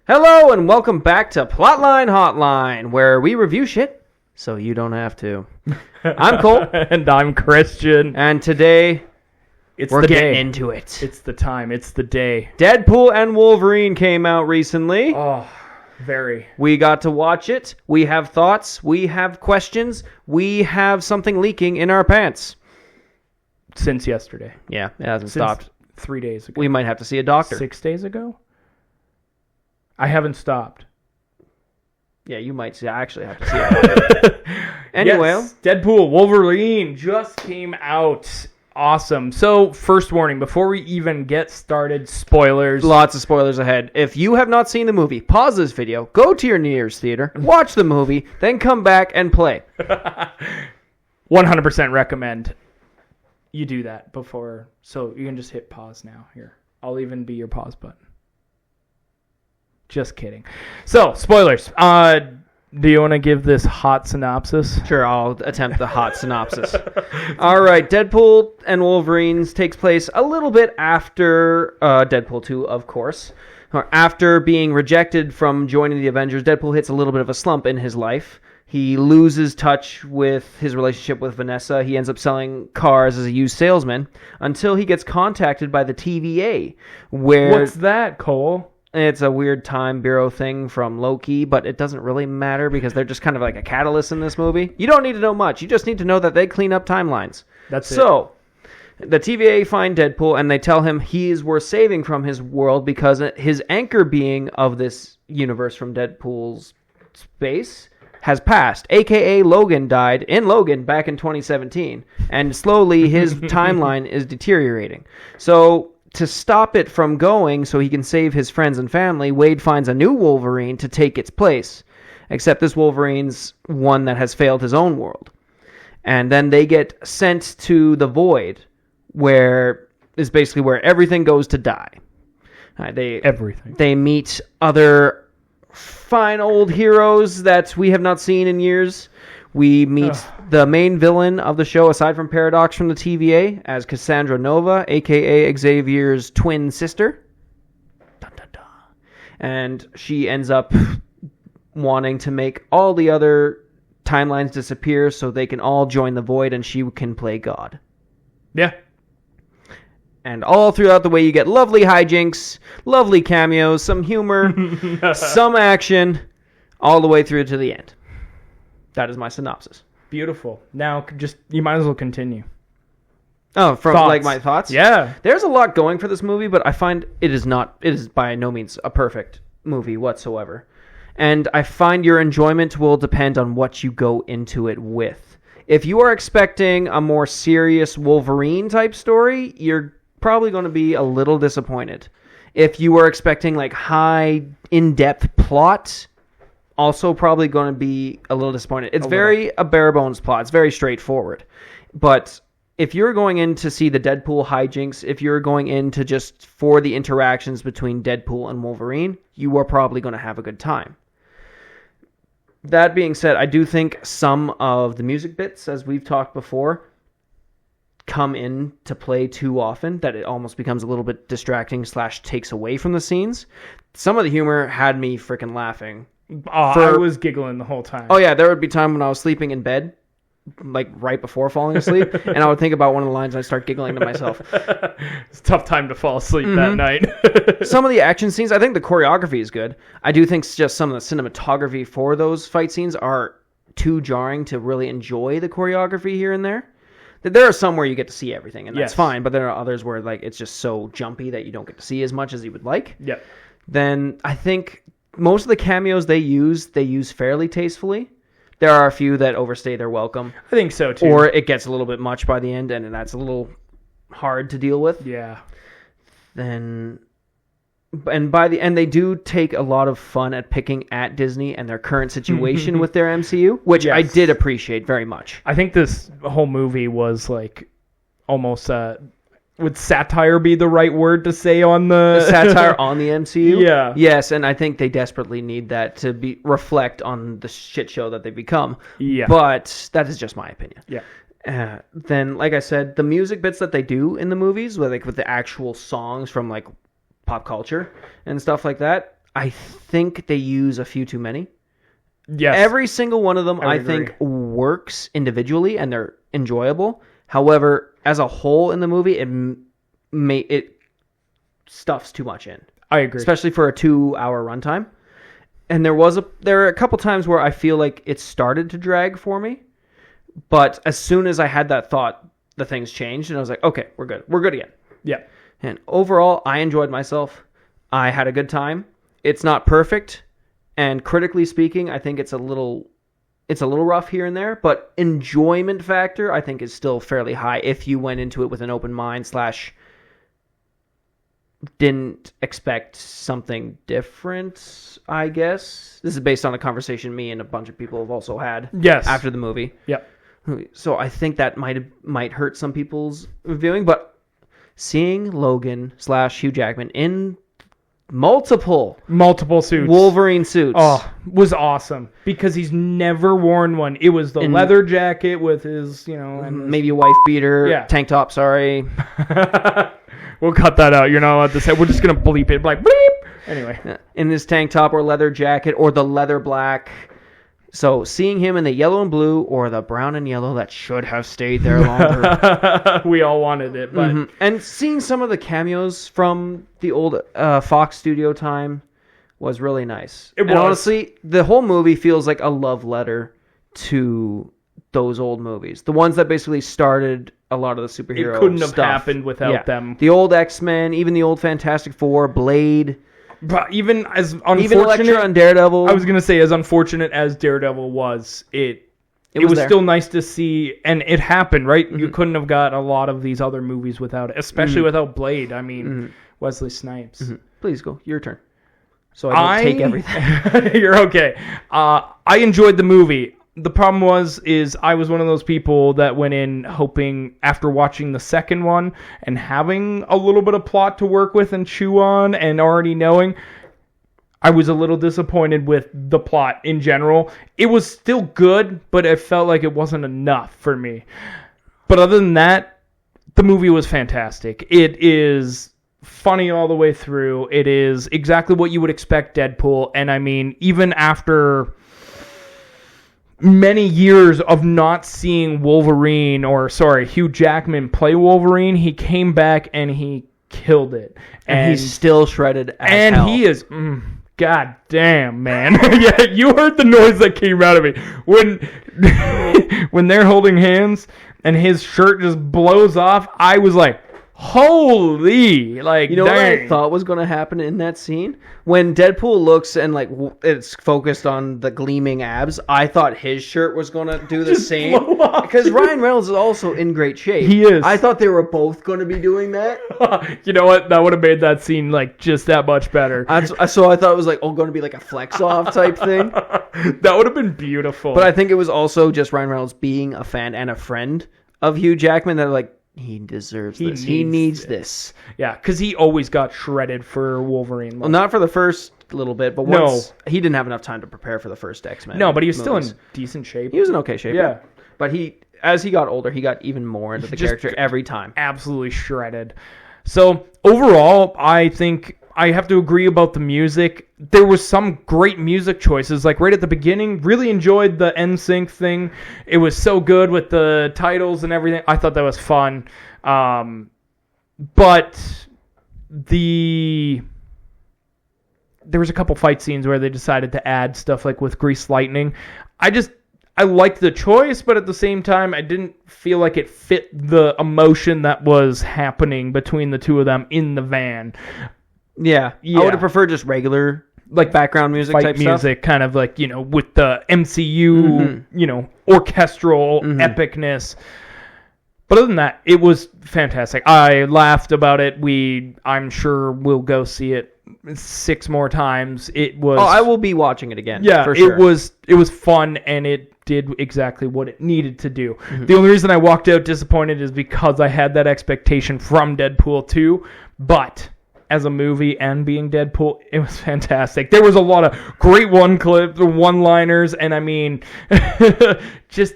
Hello and welcome back to Plotline Hotline, where we review shit so you don't have to. I'm Cole. And I'm Christian. And today, we're getting day. into it. It's the time. It's the day. Deadpool and Wolverine came out recently. Oh, very. We got to watch it. We have thoughts. We have questions. We have something leaking in our pants. Since yesterday. Yeah, it hasn't stopped. 3 days ago. We might have to see a doctor. 6 days ago? I haven't stopped. Yeah, you might actually have to see it. Anyway. Yes, Deadpool, Wolverine just came out. Awesome. So, first warning, before we even get started, spoilers. Lots of spoilers ahead. If you have not seen the movie, pause this video, go to your nearest theater, watch the movie, then come back and play. 100% recommend you do that before. So, you can just hit pause now. Here. I'll even be your pause button. Just kidding. So, spoilers. Do you want to give this hot synopsis? Sure, I'll attempt the hot synopsis. All right, Deadpool and Wolverine takes place a little bit after Deadpool 2, of course. After being rejected from joining the Avengers, Deadpool hits a little bit of a slump in his life. He loses touch with his relationship with Vanessa. He ends up selling cars as a used salesman until he gets contacted by the TVA. What's that, Cole? It's a weird time bureau thing from Loki, but it doesn't really matter because they're just kind of like a catalyst in this movie. You don't need to know much. You just need to know that they clean up timelines. That's it. So, the TVA find Deadpool and they tell him he is worth saving from his world because his anchor being of this universe from Deadpool's space has passed. AKA Logan died in Logan back in 2017. And slowly his timeline is deteriorating. So, to stop it from going so he can save his friends and family, Wade finds a new Wolverine to take its place. Except this Wolverine's one that has failed his own world. And then they get sent to the Void, where is basically where everything goes to die. Everything. They meet other fine old heroes that we have not seen in years. We meet the main villain of the show, aside from Paradox from the TVA, as Cassandra Nova, a.k.a. Xavier's twin sister. Dun, dun, dun. And she ends up wanting to make all the other timelines disappear so they can all join the Void and she can play God. Yeah. And all throughout the way you get lovely hijinks, lovely cameos, some humor, some action, all the way through to the end. That is my synopsis. Beautiful. Now, you might as well continue. Oh, from thoughts. Like my thoughts? Yeah. There's a lot going for this movie, but I find it is by no means a perfect movie whatsoever. And I find your enjoyment will depend on what you go into it with. If you are expecting a more serious Wolverine type story, you're probably going to be a little disappointed. If you are expecting like high in-depth plot, also probably going to be a little disappointed. It's very a bare bones plot. It's very straightforward. But if you're going in to see the Deadpool hijinks, if you're going in to just for the interactions between Deadpool and Wolverine, you are probably going to have a good time. That being said, I do think some of the music bits, as we've talked before, come in to play too often, that it almost becomes a little bit distracting / takes away from the scenes. Some of the humor had me freaking laughing. I was giggling the whole time. Oh, yeah, there would be time when I was sleeping in bed, like right before falling asleep, and I would think about one of the lines and I'd start giggling to myself. It's a tough time to fall asleep that night. Some of the action scenes, I think the choreography is good. I do think just some of the cinematography for those fight scenes are too jarring to really enjoy the choreography here and there. There are some where you get to see everything, and that's fine, but there are others where like it's just so jumpy that you don't get to see as much as you would like. Yep. Then I think most of the cameos they use fairly tastefully. There are a few that overstay their welcome. I think so, too. Or it gets a little bit much by the end, and that's a little hard to deal with. Yeah. And by the end, they do take a lot of fun at picking at Disney and their current situation with their MCU, which I did appreciate very much. I think this whole movie was like almost... would satire be the right word to say on the satire on the MCU? Yeah. Yes, and I think they desperately need that to reflect on the shit show that they become. Yeah. But that is just my opinion. Yeah. Then, like I said, the music bits that they do in the movies, with the actual songs from like pop culture and stuff like that, I think they use a few too many. Yes. Every single one of them, I agree. think, works individually and they're enjoyable. However, as a whole in the movie, it stuffs too much in. I agree. Especially for a 2-hour runtime. And there are a couple times where I feel like it started to drag for me. But as soon as I had that thought, the things changed. And I was like, okay, we're good. We're good again. Yeah. And overall, I enjoyed myself. I had a good time. It's not perfect. And critically speaking, I think it's a little rough here and there. But enjoyment factor, I think, is still fairly high if you went into it with an open mind / didn't expect something different, I guess. This is based on a conversation me and a bunch of people have also had after the movie. Yep. So I think that might hurt some people's viewing, but seeing Logan / Hugh Jackman in multiple suits. Wolverine suits. Oh, was awesome because he's never worn one. It was the leather jacket with his, and maybe a wife beater, tank top, sorry. We'll cut that out. You're not allowed to say. We're just going to bleep it. Like, bleep. Anyway. In this tank top or leather jacket or the leather black. So seeing him in the yellow and blue or the brown and yellow that should have stayed there longer. We all wanted it. But And seeing some of the cameos from the old Fox studio time was really nice. It was. And honestly, the whole movie feels like a love letter to those old movies. The ones that basically started a lot of the superhero stuff. It couldn't have happened without them. The old X-Men, even the old Fantastic Four, Blade. But even as unfortunate... Even Elektra and Daredevil. I was going to say, as unfortunate as Daredevil was, it was still nice to see, and it happened, right? Mm-hmm. You couldn't have got a lot of these other movies without it, especially without Blade. I mean, Wesley Snipes. Mm-hmm. Please go. Your turn. So I don't take everything. You're okay. I enjoyed the movie. The problem is I was one of those people that went in hoping after watching the second one and having a little bit of plot to work with and chew on and already knowing, I was a little disappointed with the plot in general. It was still good, but it felt like it wasn't enough for me. But other than that, the movie was fantastic. It is funny all the way through. It is exactly what you would expect Deadpool. And I mean, even after many years of not seeing Hugh Jackman play Wolverine, he came back and he killed it. And he's still shredded as hell. And he is... God damn, man. Yeah, you heard the noise that came out of me. When they're holding hands and his shirt just blows off, I was like, holy, like, you know dang. What I thought was going to happen in that scene? When Deadpool looks and like it's focused on the gleaming abs, I thought his shirt was going to do the same. Because Ryan Reynolds is also in great shape. He is. I thought they were both going to be doing that. You know what? That would have made that scene like just that much better. So I thought it was like going to be like a flex off type thing. That would have been beautiful. But I think it was also just Ryan Reynolds being a fan and a friend of Hugh Jackman that like, he deserves this. He needs this. Yeah, because he always got shredded for Wolverine. Well, not for the first little bit, but once he didn't have enough time to prepare for the first X-Men. No, but he was still in decent shape. He was in okay shape. Yeah. But as he got older, he got even more into the character every time. Absolutely shredded. So, overall, I think I have to agree about the music. There was some great music choices, like right at the beginning. Really enjoyed the NSYNC thing. It was so good with the titles and everything. I thought that was fun. But there was a couple fight scenes where they decided to add stuff like with Grease Lightning. I liked the choice, but at the same time, I didn't feel like it fit the emotion that was happening between the two of them in the van. Yeah. I would have preferred just regular like background music fight type music, stuff. Kind of like, with the MCU, orchestral epicness. But other than that, it was fantastic. I laughed about it. I'm sure we'll go see it 6 more times. It was. Oh, I will be watching it again. Yeah, for sure. It was fun, and it did exactly what it needed to do. Mm-hmm. The only reason I walked out disappointed is because I had that expectation from Deadpool 2, but as a movie and being Deadpool, it was fantastic. There was a lot of great one-liners, and I mean, just...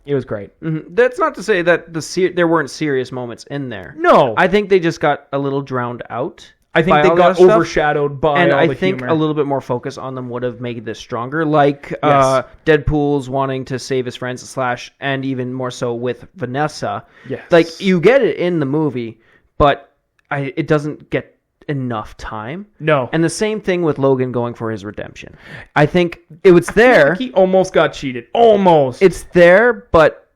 It was great. Mm-hmm. That's not to say that there weren't serious moments in there. No. I think they just got a little drowned out. I think by they all the got other stuff. overshadowed by And all I the think humor. a little bit more focus on them would have made this stronger. Like Yes. Deadpool's wanting to save his friends, / and even more so with Vanessa. Yes. Like, you get it in the movie, but it doesn't get enough time. No. And the same thing with Logan going for his redemption. I think it was there. Like he almost got cheated. Almost. It's there, but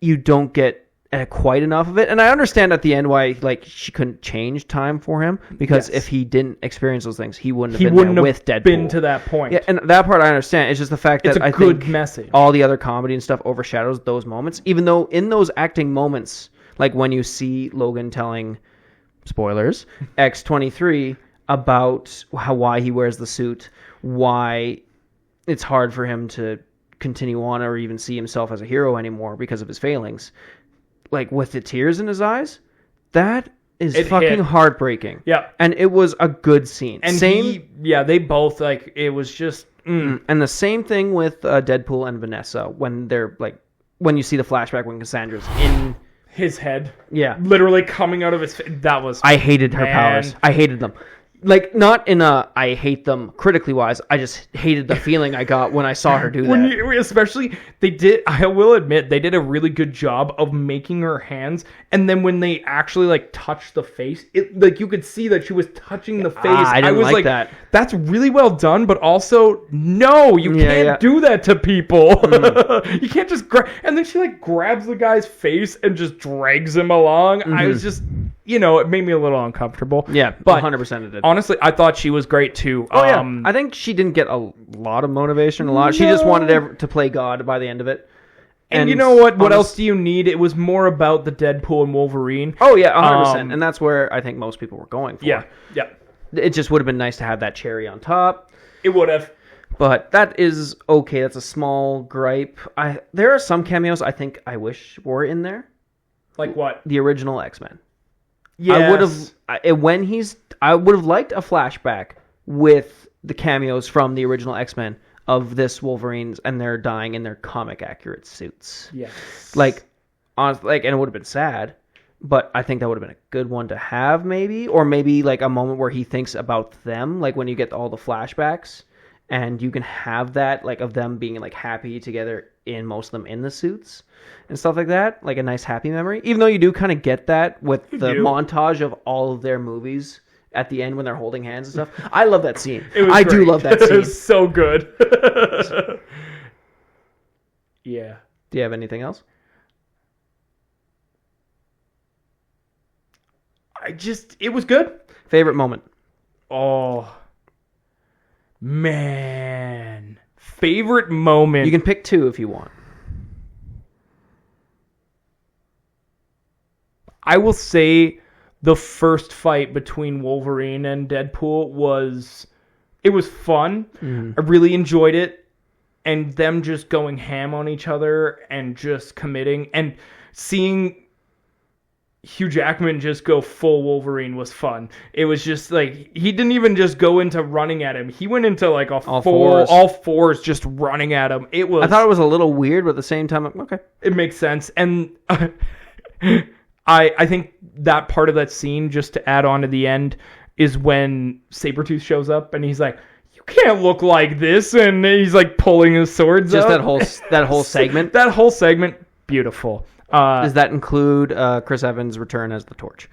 you don't get quite enough of it. And I understand at the end why like she couldn't change time for him, because Yes. if he didn't experience those things, he wouldn't have he been wouldn't there have with Deadpool. been to that point. Yeah, and that part I understand. It's just the fact that It's a I good think message. all the other comedy and stuff overshadows those moments. Even though in those acting moments, like when you see Logan telling, spoilers, X-23 about why he wears the suit, why it's hard for him to continue on or even see himself as a hero anymore because of his failings. Like with the tears in his eyes, that is It fucking hit. heartbreaking. Yeah. And it was a good scene. And same, they both, like, it was just... and the same thing with Deadpool and Vanessa when they're like, when you see the flashback when Cassandra's in his head. Yeah. Literally coming out of his face. That was... I hated her powers. I hated them. Like, not in a I hate them critically wise. I just hated the feeling I got when I saw her do that. Especially, I will admit, they did a really good job of making her hands, and then when they actually, like, touched the face, it, like, you could see that she was touching the face. I didn't was like that. That's really well done, but also, no, you can't do that to people. You can't just grab... And then she, like, grabs the guy's face and just drags him along. I was just... it made me a little uncomfortable. Yeah, but 100% it did. Honestly, I thought she was great too. Oh, yeah. I think she didn't get a lot of motivation. She just wanted to play God by the end of it. And you know what? What else do you need? It was more about the Deadpool and Wolverine. Oh, yeah, 100%. And that's where I think most people were going for. Yeah. It just would have been nice to have that cherry on top. It would have. But that is okay. That's a small gripe. There are some cameos I think I wish were in there. Like what? The original X-Men. Yes. I would have liked a flashback with the cameos from the original X-Men of this Wolverines and they're dying in their comic accurate suits. Yes. And it would have been sad, but I think that would have been a good one to have maybe, or maybe like a moment where he thinks about them, like when you get all the flashbacks and you can have that like of them being like happy together in most of them in the suits and stuff like that, like a nice happy memory, even though you do kind of get that with the montage of all of their movies at the end when they're holding hands and stuff. I love that scene. I do love that scene. It was so good. Yeah. Do you have anything else? It was good. Favorite moment? Oh, man. Favorite moment. You can pick two if you want. I will say the first fight between Wolverine and Deadpool was fun. I really enjoyed it. And them just going ham on each other and just committing and seeing Hugh Jackman just go full Wolverine was fun. It was just like, he didn't even just go into running at him. He went into like all fours just running at him. I thought it was a little weird, but at the same time, okay. It makes sense. And I think that part of that scene, just to add on to the end, is when Sabretooth shows up and he's like, you can't look like this, and he's like pulling his swords just up. that whole segment. That whole segment, beautiful. Does that include Chris Evans' return as the Torch?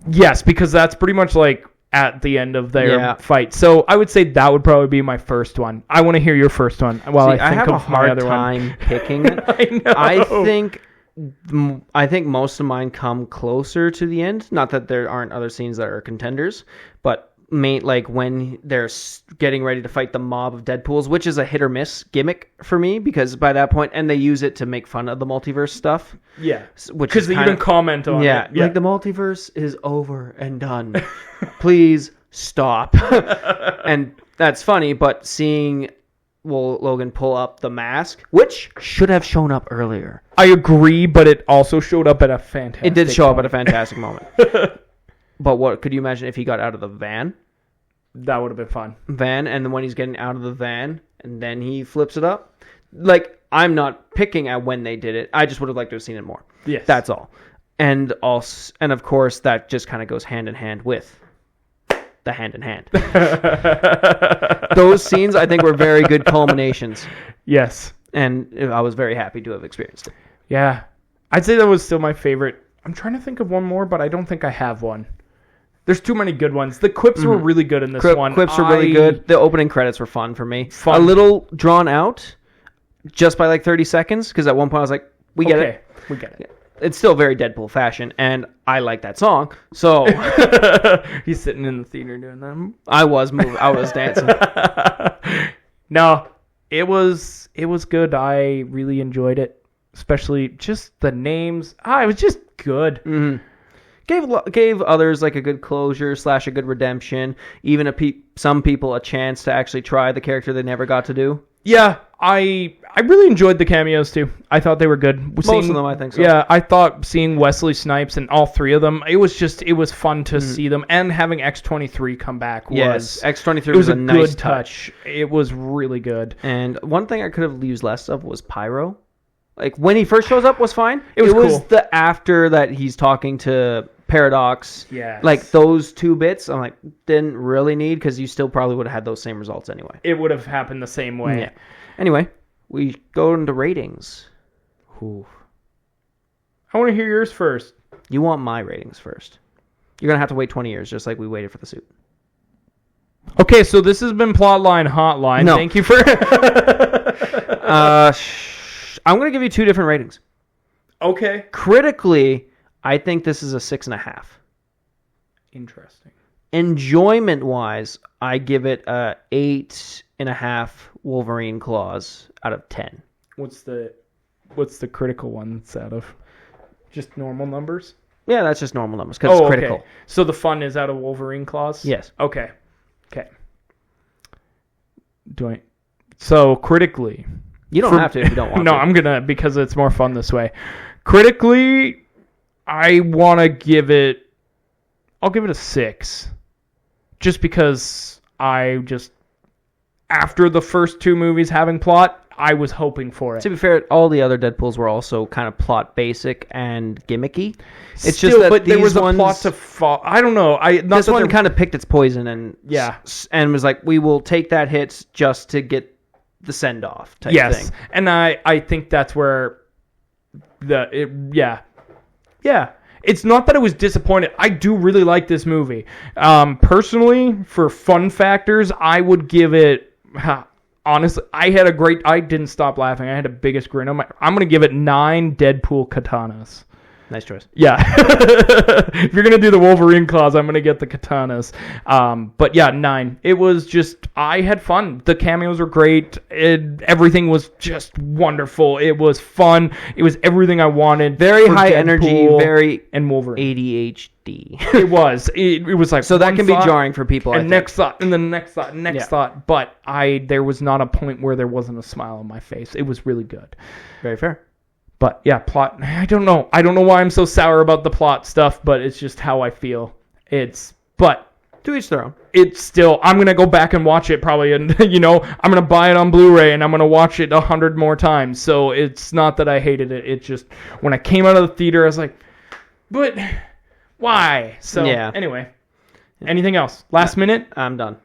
Yes, because that's pretty much like at the end of their fight. So I would say that would probably be my first one. I want to hear your first one while I think have of a hard my other time one. picking it. I know. I think most of mine come closer to the end. Not that there aren't other scenes that are contenders, but like when they're getting ready to fight the mob of Deadpools, which is a hit or miss gimmick for me, because by that point, and they use it to make fun of the multiverse stuff. Yeah, because they even comment on it. Yeah, like the multiverse is over and done. Please stop. And that's funny, but seeing Logan pull up the mask, which should have shown up earlier. I agree, but it also showed up at a fantastic It did show moment. up at a fantastic moment. But what could you imagine if he got out of the van? That would have been fun. And then when he's getting out of the van and then he flips it up. Like, I'm not picking at when they did it. I just would have liked to have seen it more. Yes. That's all. And of course, that just kind of goes hand in hand with the hand in hand. Those scenes, I think, were very good culminations. Yes. And I was very happy to have experienced it. Yeah. I'd say that was still my favorite. I'm trying to think of one more, but I don't think I have one. There's too many good ones. The quips were really good in this one. Quips were really good. The opening credits were fun for me. Fun. A little drawn out, just by like 30 seconds, because at one point I was like, we get it. We get it. It's still very Deadpool fashion, and I like that song. So he's sitting in the theater doing that. I was moving. I was dancing. No, it was good. I really enjoyed it, especially just the names. It was just good. Mm-hmm. Gave others like a good closure / a good redemption. Even some people a chance to actually try the character they never got to do. Yeah, I really enjoyed the cameos too. I thought they were good. Most of them, I think so. Yeah, I thought seeing Wesley Snipes and all three of them, it was fun to see them, and having X-23 come back was X-23 was a nice good touch. It was really good. And one thing I could have used less of was Pyro. Like when he first shows up was fine. It was was cool. the after that he's talking to Paradox. Yes. Like those two bits, I'm like, didn't really need, because you still probably would have had those same results anyway. It would have happened the same way. Yeah. Anyway, we go into ratings. Ooh. I want to hear yours first. You want my ratings first. You're going to have to wait 20 years, just like we waited for the suit. Okay, so this has been Plotline Hotline. No. Thank you for... I'm going to give you two different ratings. Okay. Critically, I think this is a 6.5. Interesting. Enjoyment-wise, I give it a 8.5 Wolverine claws out of 10. What's the critical one that's out of? Just normal numbers? Yeah, that's just normal numbers, because it's critical. Okay. So the fun is out of Wolverine claws? Yes. Okay. So critically... You don't have to if you don't want to. No, I'm going to, because it's more fun this way. Critically, I want to give it... I'll give it a 6. Just because after the first two movies having plot, I was hoping for it. To be fair, all the other Deadpools were also kind of plot basic and gimmicky. It's Still, just that but there was ones, a plot to follow. I don't know. This one kind of picked its poison and was like, we will take that hit just to get the send off type thing. And I think that's where it's not that I was disappointed. I do really like this movie. Personally, for fun factors, I would give it. Honestly, I didn't stop laughing. I had the biggest grin on I'm gonna give it 9 Deadpool katanas. Nice choice. Yeah. If you're going to do the Wolverine claws, I'm going to get the katanas. But yeah, 9. It was just, I had fun. The cameos were great. Everything was just wonderful. It was fun. It was everything I wanted. Very high Deadpool energy, very and Wolverine. ADHD. It was. It was like, so that can be jarring for people. And next thought, and then next thought, and next thought. But there was not a point where there wasn't a smile on my face. It was really good. Very fair. But yeah, plot. I don't know why I'm so sour about the plot stuff, but it's just how I feel. But to each their own. It's still, I'm gonna go back and watch it probably, and I'm gonna buy it on Blu-ray and I'm gonna watch it 100 more times. So it's not that I hated it. It's just when I came out of the theater, I was like, but why? So anyway, anything else? Last minute? I'm done.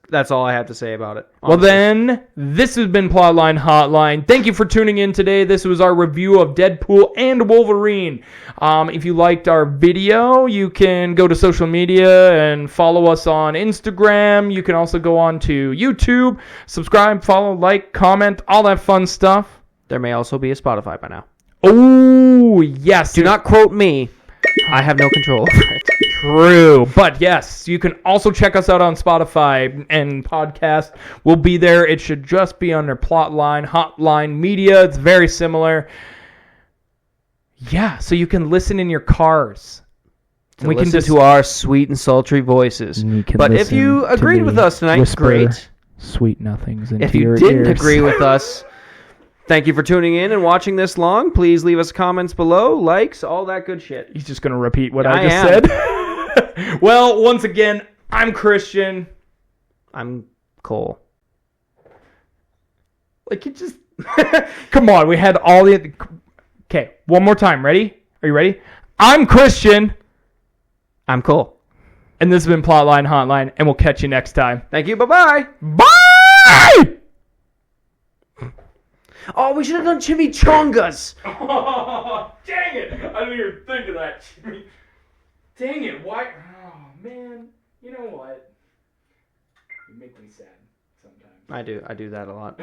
That's all I have to say about it. Honestly. Well then, this has been Plotline Hotline. Thank you for tuning in today. This was our review of Deadpool and Wolverine. If you liked our video, you can go to social media and follow us on Instagram. You can also go on to YouTube, subscribe, follow, like, comment, all that fun stuff. There may also be a Spotify by now. Oh, yes. Do not quote me. I have no control over it. True. But yes, you can also check us out on Spotify and podcast. We'll be there. It should just be under Plotline, Hotline Media. It's very similar. Yeah, so you can listen in your cars. We can listen to our sweet and sultry voices. But if you agreed with us tonight, great. Sweet nothings into If you didn't agree with us, thank you for tuning in and watching this long. Please leave us comments below, likes, all that good shit. He's just going to repeat what I just said. Well, once again, I'm Christian. I'm Cole. Like, you just... Come on, we had all the... Okay, one more time. Ready? Are you ready? I'm Christian. I'm Cole. And this has been Plotline Hotline, and we'll catch you next time. Thank you. Bye-bye. Bye! Oh, we should have done chimichangas. Oh, dang it. I didn't even think of that. Dang it. Why? Oh, man. You know what? You make me sad sometimes. I do that a lot.